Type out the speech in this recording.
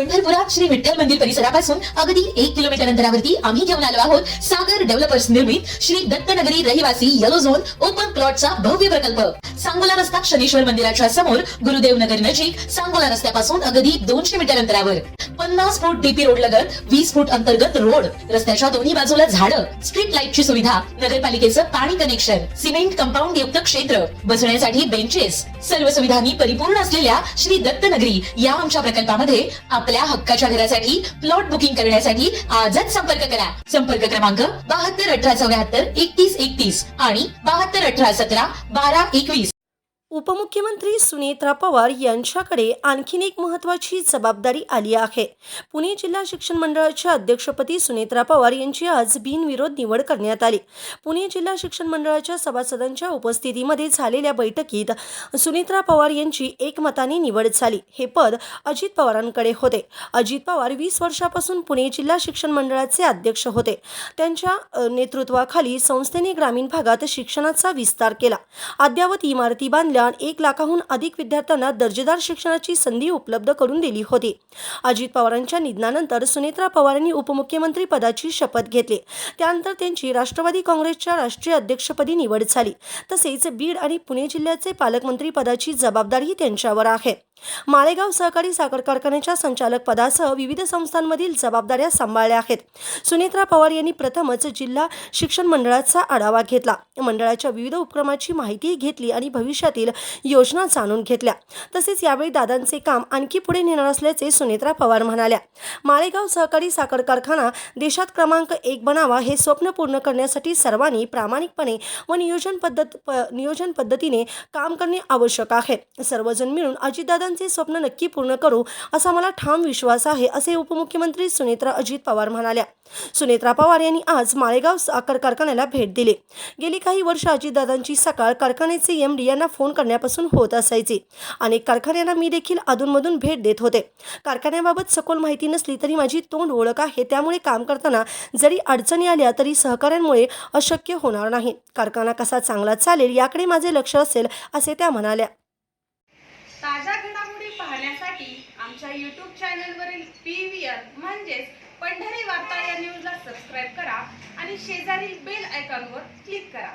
पंढरपुरात श्री विठ्ठल मंदिर परिसरापासून अगदी 1 किलोमीटर अंतरावरती आम्ही घेऊन आलो आहोत सागर डेव्हलपर्स निर्मित श्री दत्तनगरी रहिवासी येलो झोन ओपन प्लॉटचा भव्य प्रकल्प। सांगोला रस्ता शनीश्वर मंदिराच्या समोर गुरुदेव नगर नजीक सांगोला रस्त्यापासून अगदी 200 मीटर अंतरावर 50 फूट डीपी रोड लगत 20 फूट अंतर्गत रोड, रस्त्याच्या दोन्ही बाजूला झाडं, स्ट्रीट लाईटची सुविधा, नगरपालिकेचं पाणी कनेक्शन, सिमेंट कंपाऊंड युक्त क्षेत्र, बसण्यासाठी बेंचेस, सर्व सुविधांनी परिपूर्ण असलेल्या श्री दत्तनगरी या आमच्या प्रकल्पामध्ये आपल्या हक्काच्या घरासाठी प्लॉट बुकिंग करण्यासाठी आजच संपर्क करा। संपर्क क्रमांक 721874 3131 आणि 721817 1221। उपमुख्यमंत्री सुनेत्रा पवार यांच्याकडे आणखीन एक महत्त्वाची जबाबदारी आली आहे। पुणे जिल्हा शिक्षण मंडळाच्या अध्यक्षपदी सुनेत्रा पवार यांची आज बिनविरोध निवड करण्यात आली। पुणे जिल्हा शिक्षण मंडळाच्या सभासदांच्या उपस्थितीमध्ये झालेल्या बैठकीत सुनेत्रा पवार यांची एकमताने निवड झाली। हे पद अजित पवारांकडे होते। अजित पवार 20 वर्षापासून पुणे जिल्हा शिक्षण मंडळाचे अध्यक्ष होते। त्यांच्या नेतृत्वाखाली संस्थेने ग्रामीण भागात शिक्षणाचा विस्तार केला, अद्ययावत इमारती बांधल्या, 1 लाखाहून अधिक विद्यार्थ्यांना दर्जेदार शिक्षणाची संधी उपलब्ध करून दिली होती। अजित पवारांच्या निधनानंतर सुनेत्रा पवारांनी उपमुख्यमंत्री पदाची शपथ घेतली। त्यानंतर त्यांची राष्ट्रवादी काँग्रेसच्या राष्ट्रीय अध्यक्षपदी निवड झाली। तसेच बीड आणि पुणे जिल्ह्याचे पालकमंत्री पदाची जबाबदारी त्यांच्यावर आहे। माळेगाव सहकारी साखर कारखान्याच्या संचालक पदासह विविध संस्थांमधील जबाबदाऱ्या सांभाळल्या आहेत। सुनेत्रा पवार यांनी प्रथमच जिल्हा शिक्षण मंडळाचा आढावा घेतला, मंडळाच्या विविध उपक्रमाची माहिती घेतली आणि भविष्यातील योजना जाणून घेतल्या। तसेच यावेळी दादांचे काम आणखी पुढे नेणार असल्याचे सुनेत्रा पवार म्हणाल्या। माळेगाव सहकारी साखर कारखाना देशात क्रमांक 1 बनावा हे स्वप्न पूर्ण करण्यासाठी सर्वांनी प्रामाणिकपणे व नियोजन पद्धतीने काम करणे आवश्यक आहे। सर्वजण मिळून अजितदादांचे स्वप्न नक्की पूर्ण करू असा मला ठाम विश्वास आहे, असे उपमुख्यमंत्री सुनेत्रा अजित पवार म्हणाल्या। सुनेत्रा पवार यांनी आज माळेगाव साखर कारखान्याला भेट दिली। गेली काही वर्ष अजितदादांची सकाळ कारखान्याचे एमडी यांना फोन करण्यापासून होत असायची। अनेक कारखान्यांना मी देखील अधूनमधून भेट देत होते। कारखान्याबाबत सखोल माहिती नसली तरी माझी तोंड ओळख आहे, त्यामुळे काम करताना जरी अडचणी आल्या तरी सहकार्यांमुळे अशक्य होणार नाही। कारखाना कसा चांगला चालेल याकडे माझे लक्ष असेल, असे त्या म्हणाल्या। ताज्या घडामोडी पाहण्यासाठी आमच्या YouTube चॅनलवरील PVR म्हणजेच पंढरी वार्ता या न्यूजला सबस्क्राइब करा आणि शेजारील बेल आयकॉनवर क्लिक करा।